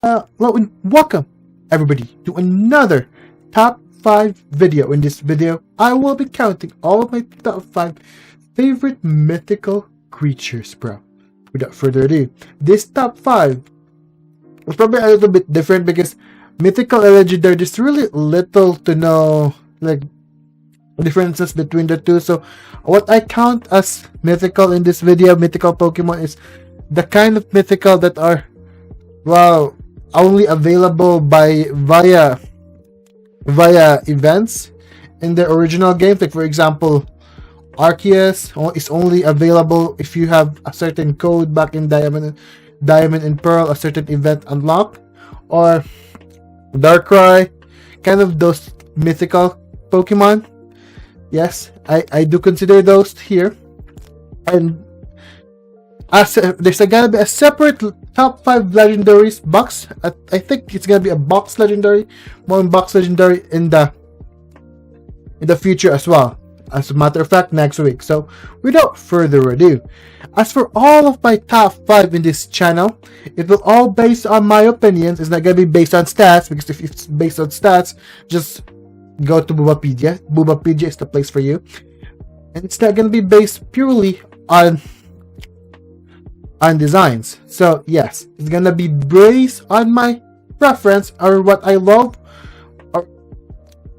Hello and welcome everybody to another top 5 video. In this video, I will be counting all of my top 5 favorite mythical creatures, bro. Without further ado, this top 5 is probably a little bit different because mythical and legendary, there's really little to know like differences between the two. So what I count as mythical in this video, mythical Pokemon, is the kind of mythical that are, well, only available via events in the original games. Like for example, Arceus is only available if you have a certain code back in Diamond and Pearl, a certain event unlocked, or Darkrai, kind of those mythical Pokemon. Yes, I do consider those here, and there's gonna be a separate top 5 legendaries box. I think it's gonna be a box legendary, one box legendary in the future as well. As a matter of fact, next week. So without further ado, as for all of my top 5 in this channel, it will all based on my opinions. It's not gonna be based on stats, because if it's based on stats, just go to Bubapedia. Bubapedia is the place for you, and it's not gonna be based purely on designs. So yes, it's gonna be based on my preference or what I love or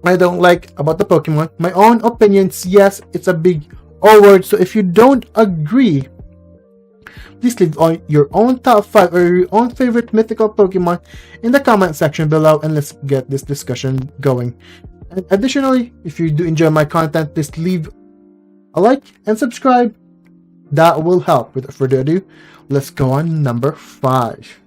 I don't like about the Pokemon. My own opinions, yes, it's a big O word. So if you don't agree, please leave on your own top 5 or your own favorite mythical Pokemon in the comment section below, and let's get this discussion going. And additionally, if you do enjoy my content, please leave a like and subscribe. That will help. Without further ado, let's go on number 5.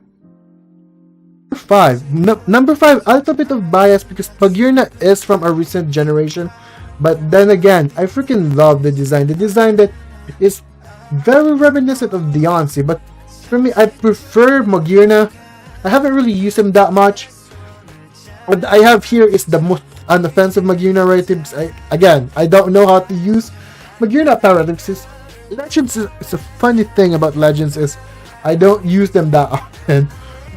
Number 5, a little bit of bias because Magina is from a recent generation, but then again, I freaking love the design. The design that is very reminiscent of Deontay, but for me, I prefer Magina. I haven't really used him that much. What I have here is the most unoffensive Magina rating. I don't know how to use Magina apparently. Legends is a funny thing about Legends is I don't use them that often.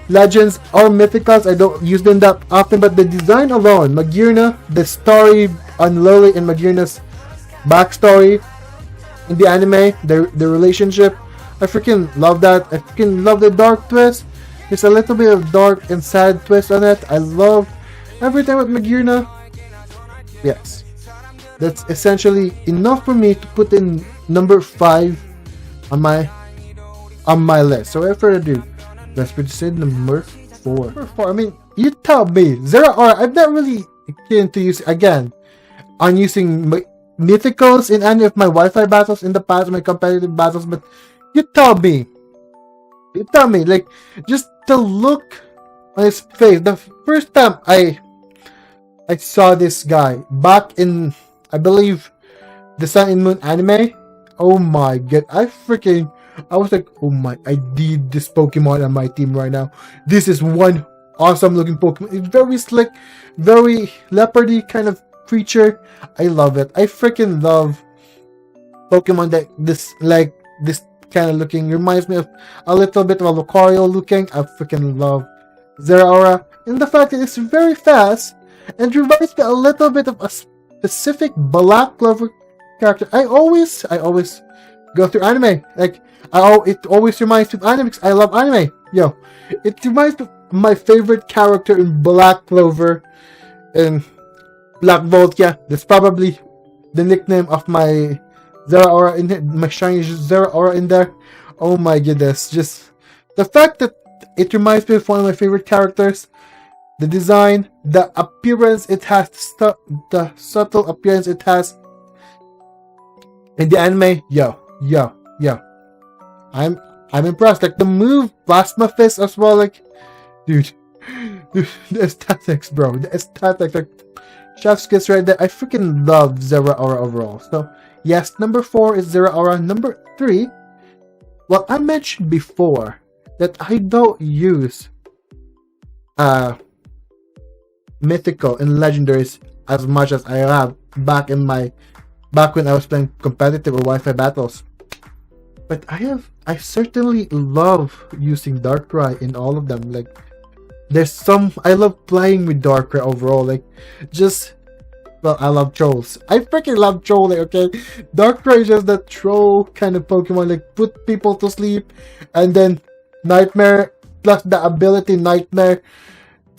Legends or Mythicals, I don't use them that often, but the design alone, Magina, the story on Lily and Magina's backstory in the anime, the relationship, I freaking love that. I freaking love the dark twist. There's a little bit of dark and sad twist on it. I love everything with Magina. Yes, that's essentially enough for me to put in number 5 on my list. So without further ado, let's proceed number 4. Number 4, I mean, you tell me. Zara, or I'm not really keen to use again on using mythicals in any of my Wi-Fi battles in the past, my competitive battles, but you tell me, like, just the look on his face. The first time I saw this guy back in, I believe, the Sun and Moon anime. Oh my god, I was like, oh my, I need this Pokemon on my team right now. This is one awesome looking Pokemon. It's very slick, very leopardy kind of creature. I love it. I freaking love Pokemon that this kind of looking. Reminds me of a little bit of a Lucario looking. I freaking love Zara, and the fact that it's very fast and reminds me a little bit of a specific Black Clover character. I always go through anime. Like, it always reminds me of anime because I love anime. Yo, it reminds me of my favorite character in Black Clover and Black Bolt. Yeah, that's probably the nickname of my Zara in my shiny Zara in there. Oh my goodness, just the fact that it reminds me of one of my favorite characters. The design, the appearance it has, the subtle appearance it has in the anime, yo. I'm impressed. Like the move, Plasma Fist as well. Like, dude, the aesthetics, bro. The aesthetics, like chef's kiss right there. I freaking love Zara overall. So yes, number 4 is Zara. Number 3. Well, I mentioned before that I don't use mythical and legendaries as much as I have back when I was playing competitive or Wi-Fi battles. But I certainly love using Darkrai in all of them. Like, I love playing with Darkrai overall. Like, just well, I love trolls. I freaking love trolling, okay? Darkrai is just that troll kind of Pokemon, like put people to sleep, and then Nightmare plus the ability Nightmare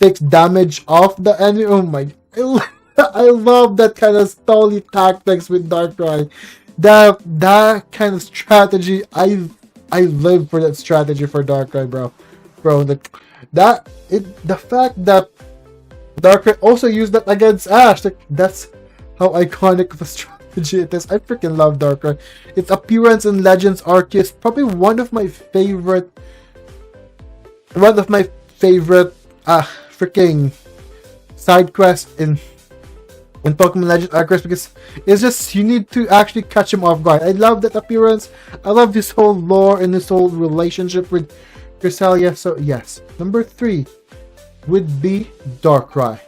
takes damage off the enemy. Oh my! I love that kind of stally tactics with Darkrai. That kind of strategy, I live for that strategy for Darkrai, bro. Bro, the fact that Darkrai also used that against Ash. Like, that's how iconic of a strategy it is. I freaking love Darkrai. Its appearance in Legends Arceus, probably one of my favorite freaking side quests in Pokemon Legends Arceus, because it's just you need to actually catch him off guard. I love that appearance. I love this whole lore and this whole relationship with Cresselia. So yes, number 3 would be Darkrai.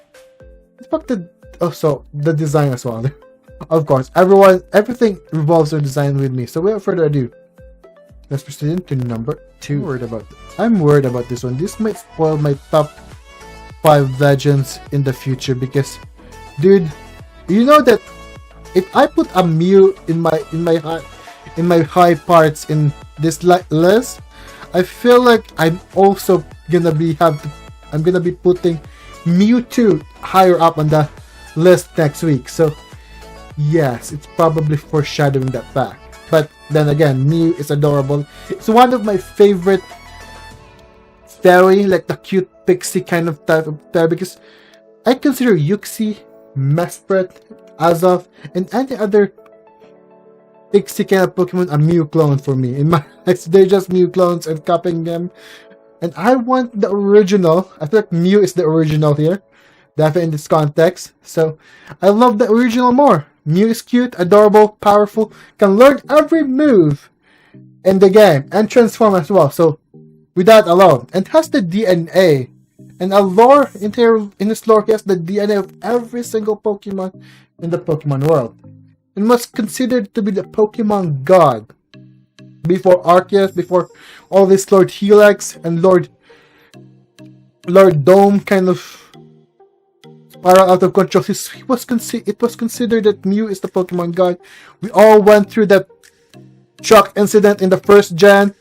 Also the design as well. Of course, everything revolves around design with me. So without further ado, let's proceed into number 2. I'm worried about this one. This might spoil my top 5 legends in the future because, dude, you know that if I put a Mew in my high parts in this list, I feel like I'm gonna be putting Mewtwo higher up on the list next week. So yes, it's probably foreshadowing that fact. But then again, Mew is adorable. It's one of my favorite fairy, like the cute pixie kind of type of fairy, because I consider Yuxi, Mesprit, Azoth, and any other pixie kind of Pokemon a Mew clone for me. In my eyes, they're just Mew clones and copying them. And I want the original. I feel like Mew is the original here, definitely in this context. So I love the original more. Mew is cute, adorable, powerful, can learn every move in the game, and transform as well. So with that alone, and has the DNA and a lore in this lore, he has the DNA of every single Pokemon in the Pokemon world, and was considered to be the Pokemon god before Arceus, before all this Lord Helix and Lord Dome kind of spiral out of control. It was considered that Mew is the Pokemon god. We all went through that truck incident in the first gen.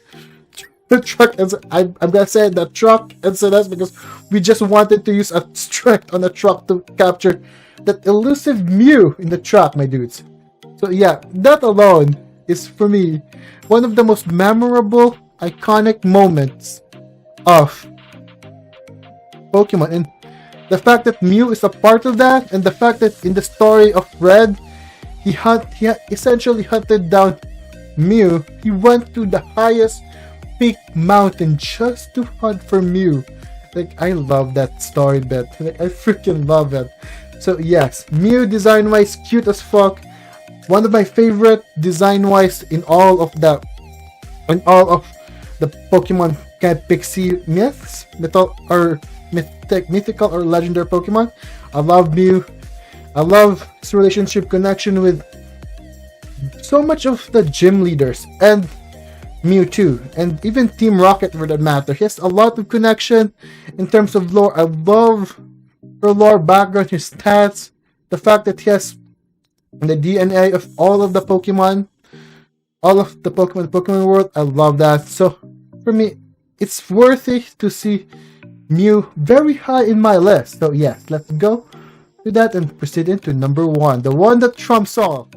The truck incident, I'm gonna say the truck incident because we just wanted to use a strength on a truck to capture that elusive Mew in the truck, my dudes. So yeah, that alone is for me one of the most memorable, iconic moments of Pokemon, and the fact that Mew is a part of that, and the fact that in the story of Red, he essentially hunted down Mew. He went to the highest peak mountain just to hunt for Mew. Like, I love that story bit. Like, I freaking love it. So yes, Mew design-wise, cute as fuck. One of my favorite design-wise in all of the Pokemon kind of pixie myths, mythical or legendary Pokemon. I love Mew. I love his relationship connection with so much of the gym leaders and Mewtwo, and even Team Rocket for that matter. He has a lot of connection in terms of lore. I love her lore background, his stats, the fact that he has the DNA of all of the Pokemon, Pokemon world. I love that. So for me, it's worthy to see Mew very high in my list. So yes, let's go to that and proceed into number 1, the one that trumps all.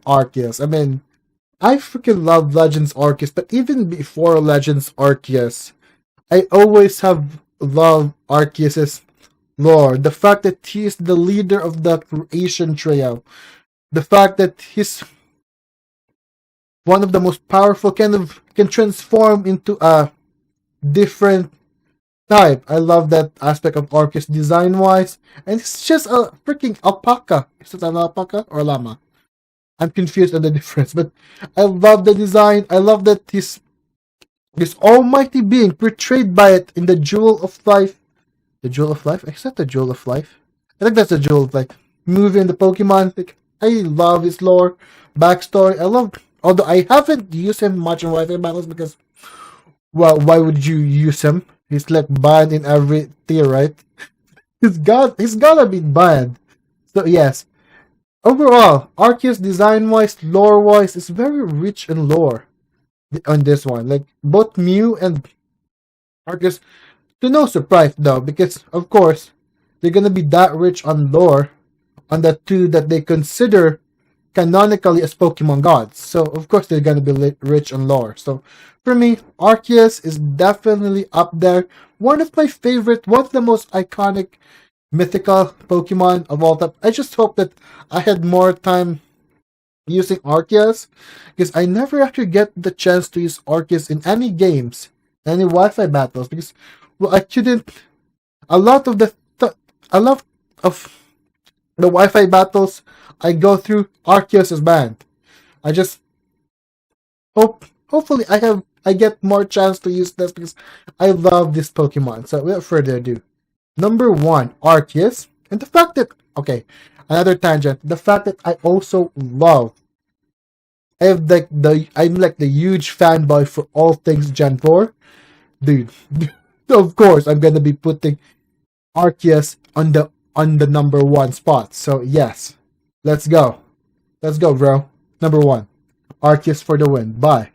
Arceus. I freaking love Legends Arceus, but even before Legends Arceus, I always have loved Arceus's lore. The fact that he is the leader of the creation trio, the fact that he's one of the most powerful, can transform into a different type. I love that aspect of Arceus design-wise, and it's just a freaking alpaca. Is it an alpaca or llama? I'm confused on the difference, but I love the design. I love that this almighty being portrayed by it in the Jewel of Life. The Jewel of Life? Is that the Jewel of Life? I think that's the Jewel of Life movie in the Pokemon. Like, I love his lore, backstory. Although I haven't used him much in Wi-Fi battles because Well, why would you use him? He's like banned in every tier, right? He's gotta be banned. So yes. Overall, Arceus design wise, lore wise, is very rich in lore on this one. Like both Mew and Arceus, to no surprise though, because of course they're gonna be that rich on lore on the two that they consider canonically as Pokemon gods. So of course they're gonna be rich on lore. So for me, Arceus is definitely up there. One of my favorite, one of the most iconic mythical Pokemon of all time. I just hope that I had more time using Arceus because I never actually get the chance to use Arceus in any games, any Wi-Fi battles because well I couldn't. A lot of a lot of the Wi-Fi battles I go through, Arceus is banned. I just hopefully I get more chance to use this because I love this Pokemon. So without further ado, number one, Arceus, and the fact that okay, another tangent. The fact that I also love. I'm like the huge fanboy for all things Gen 4. Dude, of course I'm gonna be putting Arceus on the number one spot. So yes. Let's go. Let's go, bro. Number one. Arceus for the win. Bye.